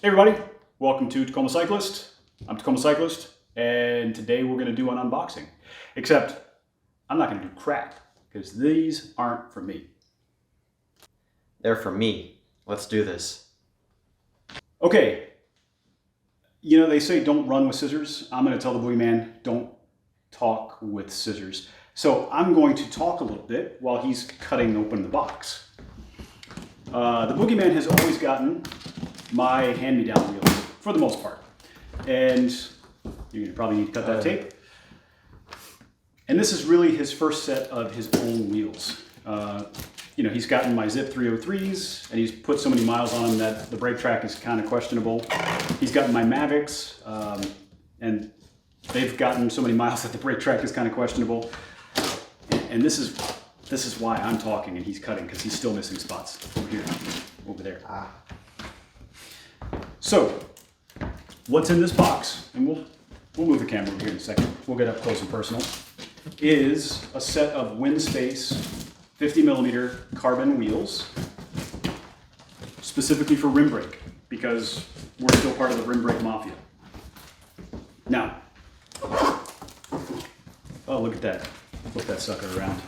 Hey everybody, welcome to Tacoma Cyclist. I'm Tacoma Cyclist, and today we're going to do an unboxing. Except, I'm not going to do crap, because these aren't for me. They're for me. Let's do this. Okay, you know they say don't run with scissors. I'm going to tell the Boogeyman, don't talk with scissors. So I'm going to talk a little bit while he's cutting open the box. The Boogeyman has always gotten my hand-me-down wheels, for the most part. And you probably need to cut that tape. And this is really his first set of his own wheels. You know, he's gotten my Zip 303s, and he's put so many miles on them that the brake track is kind of questionable. He's gotten my Mavics, and they've gotten so many miles that the brake track is kind of questionable. And this is why I'm talking and he's cutting, because he's still missing spots over here, over there. So, what's in this box, and we'll move the camera over here in a second, we'll get up close and personal, is a set of Winspace 50mm carbon wheels, specifically for rim brake, because we're still part of the rim brake mafia. Now, oh look at that, flip that sucker around.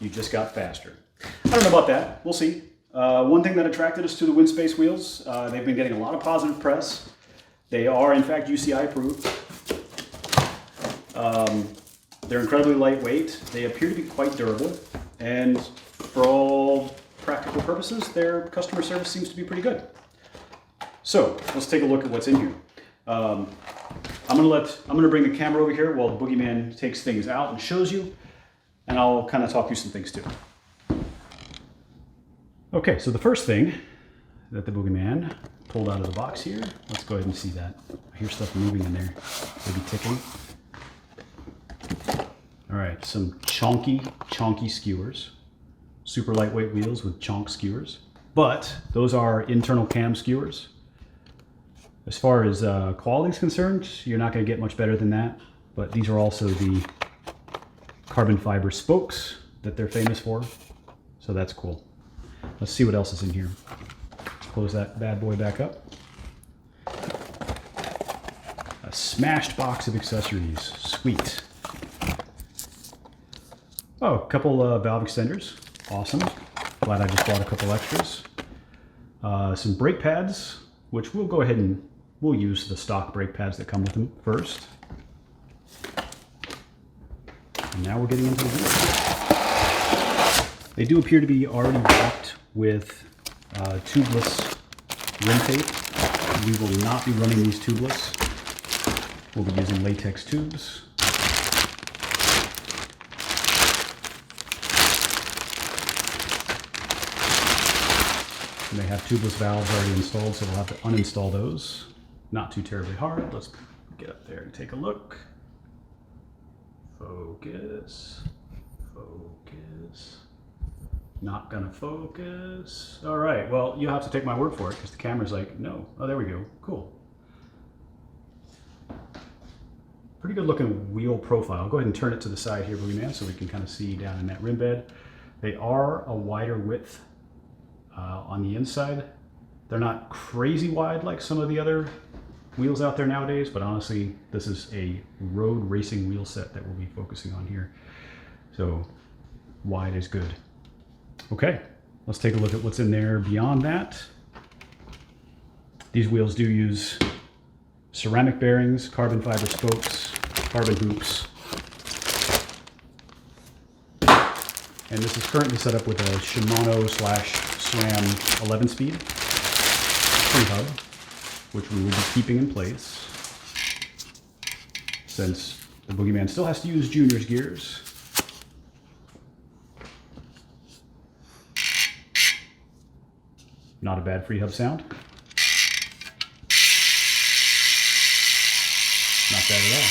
You just got faster. I don't know about that, we'll see. One thing that attracted us to the Winspace wheels, they've been getting a lot of positive press. They are in fact UCI approved. They're incredibly lightweight. They appear to be quite durable. And for all practical purposes, their customer service seems to be pretty good. So let's take a look at what's in here. I'm gonna bring the camera over here while the Boogeyman takes things out and shows you. And I'll kind of talk you some things too. Okay, so the first thing that the Boogeyman pulled out of the box here, let's go ahead and see that. I hear stuff moving in there, maybe ticking. All right, some chonky skewers. Super lightweight wheels with chonk skewers. But those are internal cam skewers. As far as quality is concerned, you're not gonna get much better than that. But these are also the carbon fiber spokes that they're famous for. So that's cool. Let's see what else is in here. Close that bad boy back up. A smashed box of accessories. Sweet. Oh, a couple valve extenders. Awesome. Glad I just bought a couple extras. Some brake pads, which we'll go ahead and we'll use the stock brake pads that come with them first. And now we're getting into the wheels. They do appear to be already wrapped with tubeless rim tape. We will not be running these tubeless. We'll be using latex tubes. And they have tubeless valves already installed, so we'll have to uninstall those. Not too terribly hard. Let's get up there and take a look. Focus. Focus. Not gonna focus. All right, well, you'll have to take my word for it because the camera's like, no. Oh, there we go, cool. Pretty good looking wheel profile. Go ahead and turn it to the side here, Boogeyman, so we can kind of see down in that rim bed. They are a wider width on the inside. They're not crazy wide like some of the other wheels out there nowadays, but honestly, this is a road racing wheel set that we'll be focusing on here. So wide is good. Okay, let's take a look at what's in there beyond that. These wheels do use ceramic bearings, carbon fiber spokes, carbon hoops. And this is currently set up with a Shimano/SRAM 11-speed free hub, which we will be keeping in place since the Boogeyman still has to use Junior's gears. Not a bad free hub sound. Not bad at all.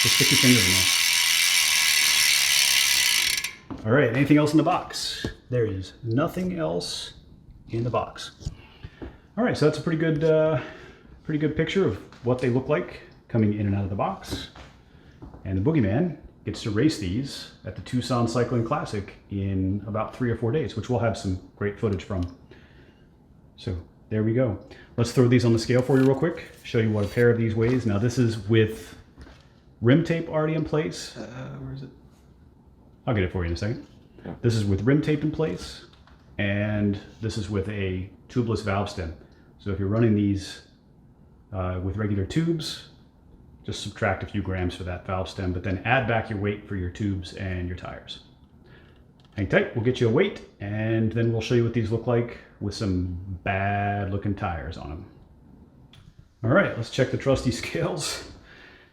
Just stick your finger in there. All right, anything else in the box? There is nothing else in the box. All right, so that's a pretty good picture of what they look like coming in and out of the box. And the Boogeyman gets to race these at the Tucson Cycling Classic in about 3 or 4 days, which we'll have some great footage from. So there we go. Let's throw these on the scale for you real quick. Show you what a pair of these weighs. Now this is with rim tape already in place. Where is it? I'll get it for you in a second. Yeah. This is with rim tape in place, and this is with a tubeless valve stem. So if you're running these with regular tubes, just subtract a few grams for that valve stem, but then add back your weight for your tubes and your tires. Hang tight, we'll get you a weight, and then we'll show you what these look like with some bad looking tires on them. All right, let's check the trusty scales.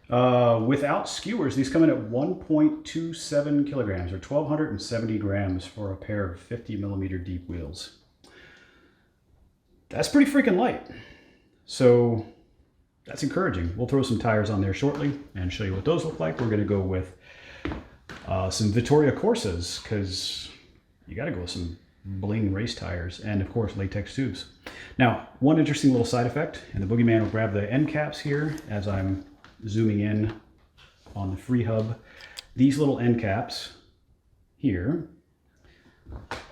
Without skewers, these come in at 1.27 kilograms, or 1,270 grams for a pair of 50 millimeter deep wheels. That's pretty freaking light. So that's encouraging. We'll throw some tires on there shortly and show you what those look like. We're gonna go with some Vittoria Corsas, because you gotta go with some bling race tires, and of course latex tubes. Now, one interesting little side effect, and the Boogeyman will grab the end caps here as I'm zooming in on the free hub. These little end caps here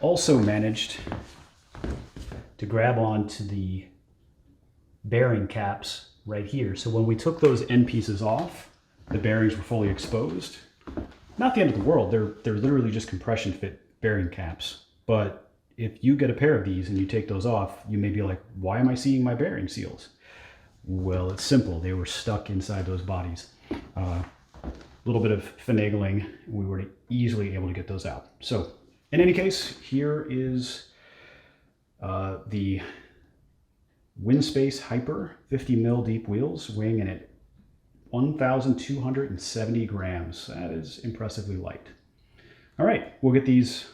also managed to grab onto the bearing caps right here. So when we took those end pieces off, the bearings were fully exposed. Not the end of the world, they're literally just compression fit bearing caps. But if you get a pair of these and you take those off, you may be like, why am I seeing my bearing seals? Well, it's simple. They were stuck inside those bodies. A little bit of finagling, and we were easily able to get those out. So in any case, here is the Winspace Hyper 50 mil deep wheels, weighing in at 1,270 grams. That is impressively light. All right, we'll get these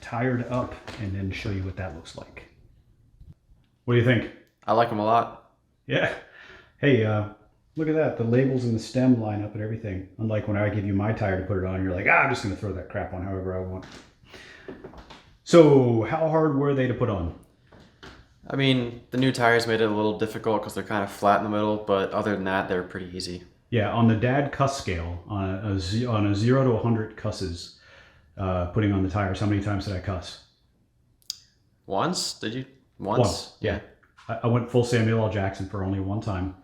tired up and then show you what that looks like. What do you think? I like them a lot. Yeah. Hey, look at that. The labels and the stem line up and everything. Unlike when I give you my tire to put it on, you're like, I'm just going to throw that crap on however I want. So how hard were they to put on? I mean, the new tires made it a little difficult because they're kind of flat in the middle, but other than that, they're pretty easy. Yeah, on the dad cuss scale, on a 0 to 100 cusses, putting on the tires, how many times did I cuss? Once? Did you? Once? Yeah. I went full Samuel L. Jackson for only one time.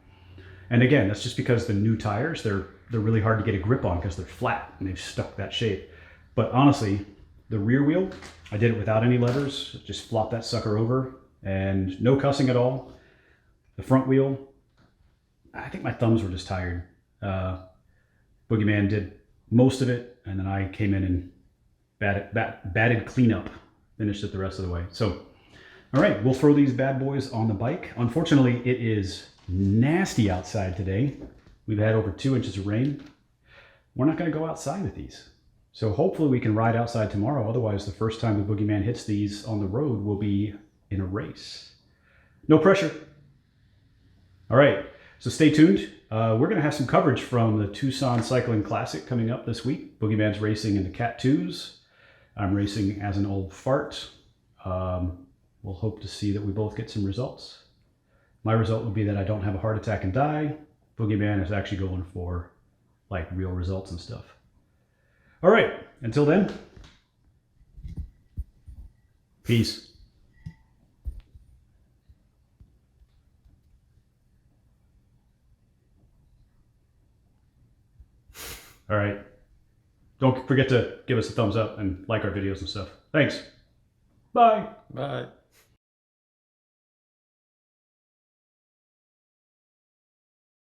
And again, that's just because the new tires, they're really hard to get a grip on because they're flat and they've stuck that shape. But honestly, the rear wheel, I did it without any levers, just flop that sucker over and no cussing at all. The front wheel, I think my thumbs were just tired. Boogeyman did most of it, and then I came in and batted cleanup, finished it the rest of the way. So, all right, we'll throw these bad boys on the bike. Unfortunately, it is nasty outside today. We've had over 2 inches of rain. We're not going to go outside with these. So hopefully we can ride outside tomorrow. Otherwise, the first time the Boogeyman hits these on the road will be in a race. No pressure. All right, so stay tuned. We're going to have some coverage from the Tucson Cycling Classic coming up this week. Boogeyman's racing in the Cat 2s. I'm racing as an old fart. We'll hope to see that we both get some results. My result would be that I don't have a heart attack and die. Boogeyman is actually going for like real results and stuff. All right, until then, peace. All right. Don't forget to give us a thumbs up and like our videos and stuff. Thanks. Bye. Bye.